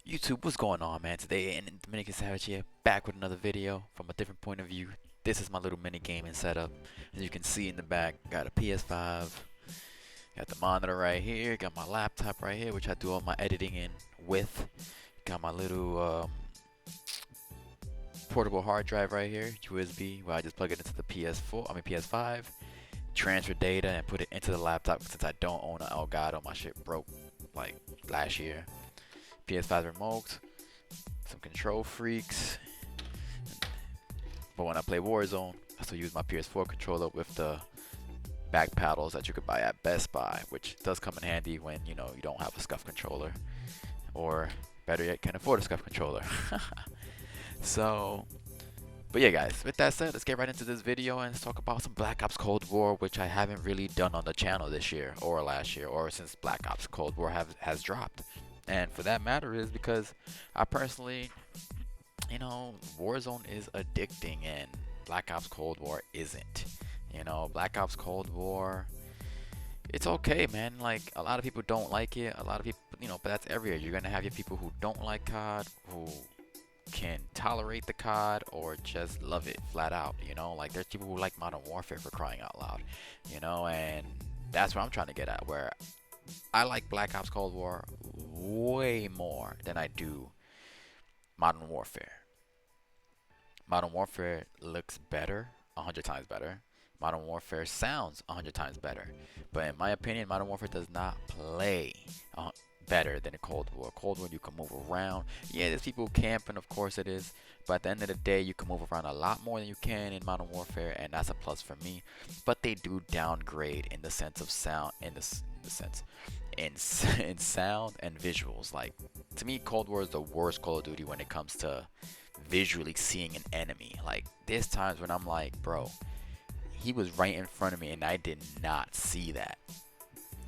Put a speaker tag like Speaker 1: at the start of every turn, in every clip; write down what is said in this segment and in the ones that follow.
Speaker 1: YouTube, what's going on, man? Today, and Dominican Savage here, back with another video from a different point of view. This is my little mini gaming setup. As you can see in the back, got a PS5, got the monitor right here, got my laptop right here, which I do all my editing in with. Got my little portable hard drive right here, USB, where I just plug it into the PS5, transfer data, and put it into the laptop since I don't own an Elgato. My shit broke like last year. PS5 remote, some control freaks, but when I play Warzone, I still use my PS4 controller with the back paddles that you could buy at Best Buy, which does come in handy when you don't have a scuff controller, or better yet, can afford a scuff controller. So, but yeah, guys, with that said, let's get right into this video and let's talk about some Black Ops Cold War, which I haven't really done on the channel this year or last year or since Black Ops Cold War has dropped. And for that matter is because I personally, Warzone is addicting and Black Ops Cold War isn't. Black Ops Cold War, it's okay, man. Like, a lot of people don't like it. A lot of people, but that's everywhere. You're gonna have your people who don't like COD, who can tolerate the COD, or just love it flat out. Like, there's people who like Modern Warfare, for crying out loud. And that's what I'm trying to get at, where I like Black Ops Cold War way more than I do Modern Warfare. Modern Warfare looks better, 100 times better. Modern Warfare sounds 100 times better. But in my opinion, Modern Warfare does not play better than a Cold War. Cold War, you can move around. Yeah, there's people camping, of course it is. But at the end of the day, you can move around a lot more than you can in Modern Warfare, and that's a plus for me. But they do downgrade in the sense of sound, in sound and visuals. Like, to me, Cold War is the worst Call of Duty when it comes to visually seeing an enemy. Like, there's times when I'm like, bro, he was right in front of me and I did not see that.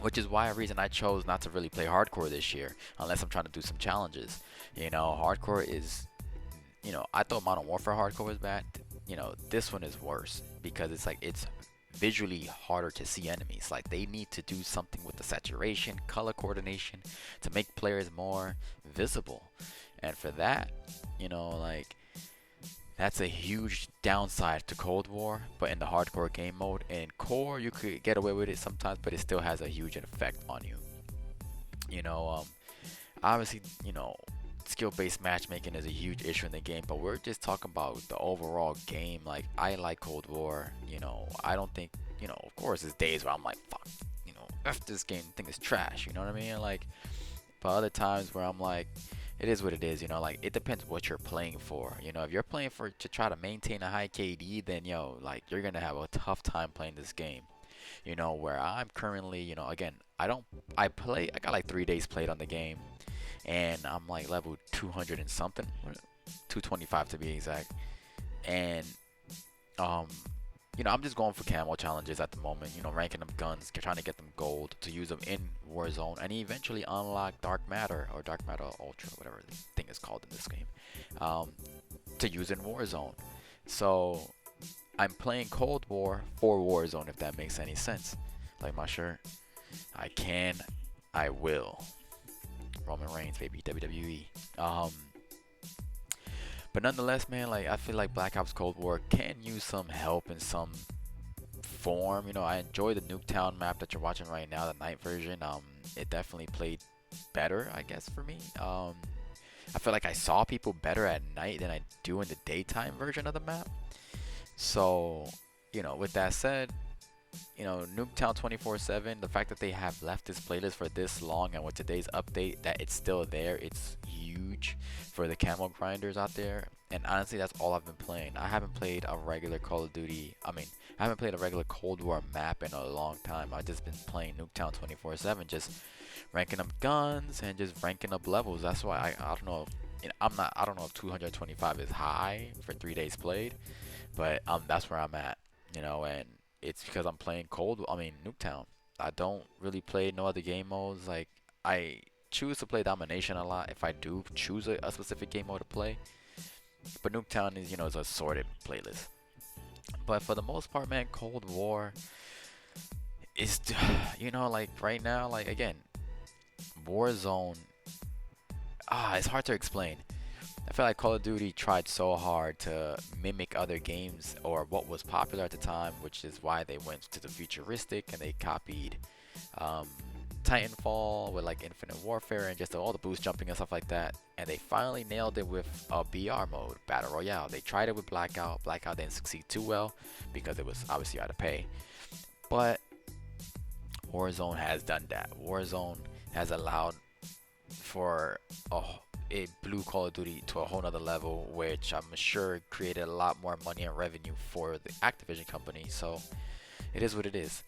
Speaker 1: Which is why a reason I chose not to really play hardcore this year, unless I'm trying to do some challenges. Hardcore is, I thought Modern Warfare hardcore was bad. This one is worse because it's visually harder to see enemies. Like, they need to do something with the saturation, color coordination to make players more visible. And for that, like, that's a huge downside to Cold War. But in the hardcore game mode, in core, you could get away with it sometimes, but it still has a huge effect on you. Obviously, skill-based matchmaking is a huge issue in the game, but we're just talking about the overall game. Like, I like Cold War. I don't think, of course, there's days where I'm like, fuck, F this game, thing is trash. You know what I mean? Like, but other times where I'm like, it is what it is. Like, it depends what you're playing for. If you're playing to try to maintain a high KD, then like, you're gonna have a tough time playing this game. Where I'm currently, again, I got like 3 days played on the game, and I'm like level 200 and something, 225 to be exact. And I'm just going for camo challenges at the moment, ranking up guns, trying to get them gold to use them in Warzone, and eventually unlock Dark Matter, or Dark Matter Ultra, whatever the thing is called in this game, to use in Warzone. So I'm playing Cold War for Warzone, if that makes any sense. Like my shirt, I can, I will. Roman Reigns, baby, WWE. But nonetheless, man, like, I feel like Black Ops Cold War can use some help in some form. I enjoy the Nuketown map that you're watching right now, the night version. It definitely played better, I guess, for me. I feel like I saw people better at night than I do in the daytime version of the map. So, with that said, Nuketown 24/7, the fact that they have left this playlist for this long, and with today's update that it's still there, it's huge for the camo grinders out there. And honestly, that's all I've been playing. I haven't played a regular Call of Duty, I haven't played a regular Cold War map in a long time. I've just been playing Nuketown 24/7, just ranking up guns and just ranking up levels. That's why I don't know if, I don't know if 225 is high for 3 days played, but that's where I'm at, and it's because I'm playing Nuketown. I don't really play no other game modes. Like, I choose to play Domination a lot if I do choose a specific game mode to play. But Nuketown is, is a sorted playlist. But for the most part, man, Cold War is, like, right now, like, again, Warzone, it's hard to explain. I feel like Call of Duty tried so hard to mimic other games or what was popular at the time, which is why they went to the futuristic and they copied um, Titanfall with like Infinite Warfare and just all the boost jumping and stuff like that. And they finally nailed it with a BR mode, Battle Royale. They tried it with Blackout. Blackout didn't succeed too well because it was obviously out of pay. But Warzone has done that. Warzone has allowed for it blew Call of Duty to a whole nother level, which I'm sure created a lot more money and revenue for the Activision company. So it is what it is.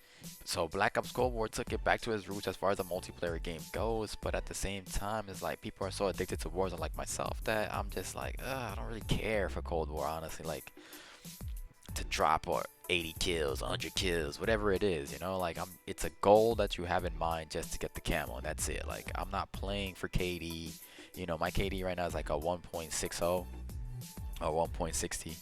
Speaker 1: So Black Ops Cold War took it back to its roots as far as the multiplayer game goes, but at the same time, it's like people are so addicted to Warzone like myself that I'm just like, I don't really care for Cold War, honestly. Like, to drop or 80 kills, 100 kills, whatever it is, you know, like it's a goal that you have in mind just to get the camo, and that's it. Like, I'm not playing for KD. You know, my KD right now is like a 1.60 or 1.60.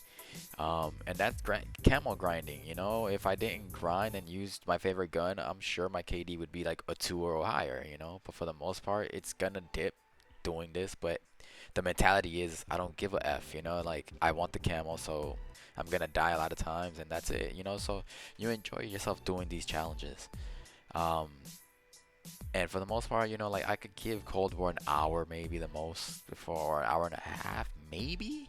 Speaker 1: And that's camo grinding, you know. If I didn't grind and used my favorite gun, I'm sure my KD would be like a 2 or higher, you know. But for the most part, it's gonna dip doing this. But the mentality is I don't give a F, you know. Like, I want the camo, so I'm gonna die a lot of times, and that's it, you know. So you enjoy yourself doing these challenges. And for the most part, you know, like I could give Cold War an hour, maybe the most, or an hour and a half, maybe.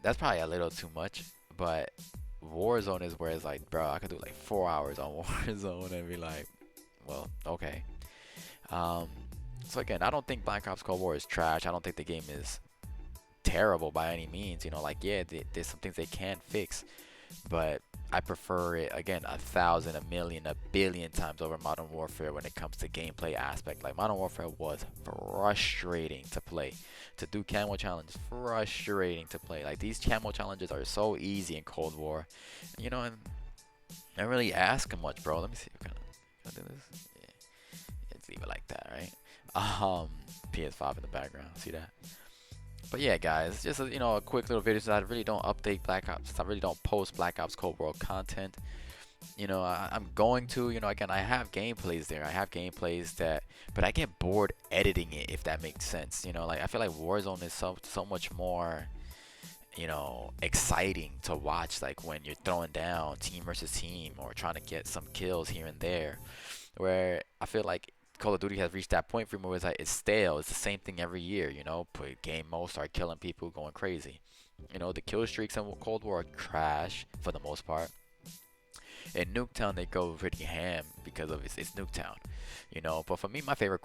Speaker 1: That's probably a little too much, but Warzone is where it's like, bro, I could do like 4 hours on Warzone and be like, well, okay. So again, I don't think Black Ops Cold War is trash. I don't think the game is terrible by any means. You know, like, yeah, there's some things they can fix, but I prefer it, again, 1,000, a million, a billion times over Modern Warfare when it comes to gameplay aspect. Like, Modern Warfare was frustrating to play. To do camo challenges, frustrating to play. Like, these camo challenges are so easy in Cold War. You know, and I don't really ask much, bro. Let me see. Can I do this? Yeah. Let's leave it like that, right? PS5 in the background. See that? But yeah, guys, just you know, a quick little video. So I really don't update Black Ops. I really don't post Black Ops Cold War content. You know, I'm going to. You know, again, I have gameplays there. I have gameplays that, but I get bored editing it, if that makes sense. You know, like I feel like Warzone is so much more, you know, exciting to watch. Like when you're throwing down team versus team or trying to get some kills here and there, where I feel like Call of Duty has reached that point for me where it's like it's stale. It's the same thing every year, you know. Put game mode, start killing people, going crazy. You know, the kill streaks in Cold War are trash for the most part. In Nuketown, they go pretty ham because of it's Nuketown, you know. But for me, my favorite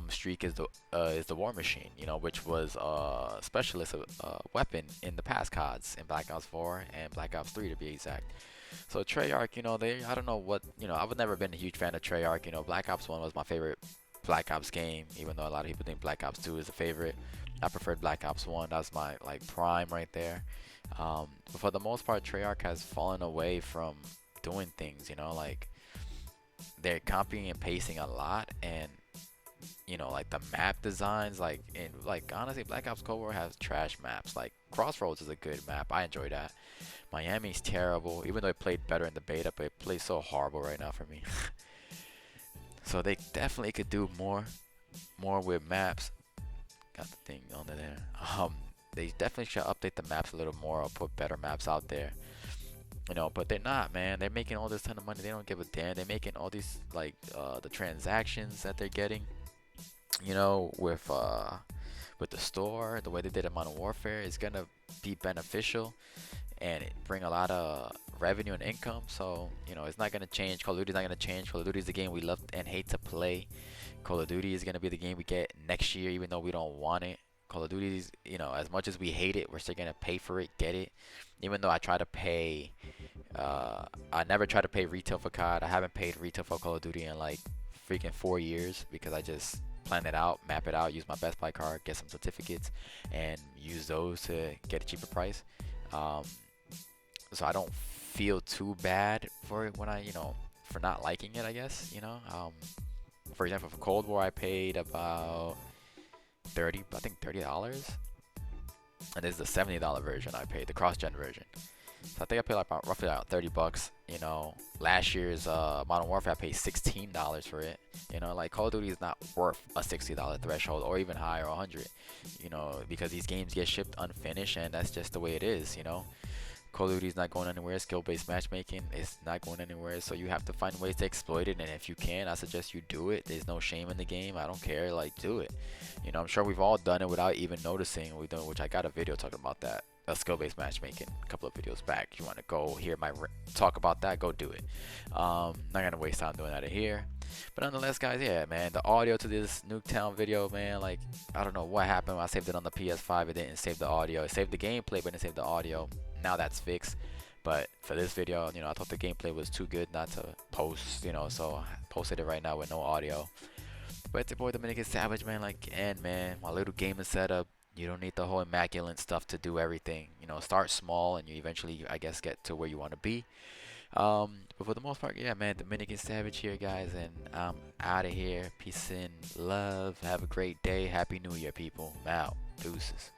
Speaker 1: streak is the War Machine, you know, which was a specialist weapon in the past CODs in Black Ops 4 and Black Ops 3 to be exact. So Treyarch, you know, I don't know what, you know, I've never been a huge fan of Treyarch. You know, Black Ops 1 was my favorite Black Ops game, even though a lot of people think Black Ops 2 is a favorite. I preferred Black Ops 1. That's my like prime right there. But for the most part, Treyarch has fallen away from doing things, you know, like they're copying and pasting a lot, and you know, like the map designs, like honestly, Black Ops Cold War has trash maps. Like Crossroads is a good map. I enjoy that. Miami's terrible, even though it played better in the beta, but it plays so horrible right now for me. So they definitely could do more with maps. Got the thing under there. They definitely should update the maps a little more or put better maps out there. You know, but they're not, man. They're making all this ton of money. They don't give a damn. They're making all these like the transactions that they're getting. You know, with the store, the way they did in Modern Warfare is gonna be beneficial and it bring a lot of revenue and income. So you know, it's not gonna change. Call of Duty's not gonna change. Call of Duty is the game we love and hate to play. Call of Duty is gonna be the game we get next year, even though we don't want it. Call of Duty is, you know, as much as we hate it, we're still gonna pay for it, get it. Even though I try to pay, I never try to pay retail for COD. I haven't paid retail for Call of Duty in like freaking 4 years because I just plan it out, map it out, use my Best Buy card, get some certificates, and use those to get a cheaper price. So I don't feel too bad for it when I, you know, for not liking it, I guess, you know. For example, for Cold War, I paid about $30, and this is the $70 version I paid, the cross-gen version. So I think I paid like about roughly like 30 bucks. You know, last year's Modern Warfare I paid $16 for it. You know, like Call of Duty is not worth a $60 threshold or even higher, or 100. You know, because these games get shipped unfinished, and that's just the way it is. You know. Call of Duty is not going anywhere. Skill-based matchmaking is not going anywhere. So you have to find ways to exploit it. And if you can, I suggest you do it. There's no shame in the game. I don't care. Like, do it. You know, I'm sure we've all done it without even noticing. We done, which I got a video talking about that. Skill-based matchmaking a couple of videos back. If you want to go hear my talk about that, go do it. Not gonna waste time doing that here. But nonetheless, guys, yeah, man, the audio to this Nuketown video, man, like, I don't know what happened when I saved it on the PS5. It didn't save the audio. It saved the gameplay, but it didn't save the audio. Now that's fixed. But for this video, you know, I thought the gameplay was too good not to post, you know, so I posted it right now with no audio. But it's your boy DOMINICAnxSAVAGE, man. Like, and man, my little gaming setup. You don't need the whole immaculate stuff to do everything. You know, start small and you eventually, I guess, get to where you want to be. But for the most part, yeah, man, DOMINICAnxSAVAGE here, guys, and I'm out of here. Peace and love. Have a great day. Happy New Year, people. I'm out. Deuces.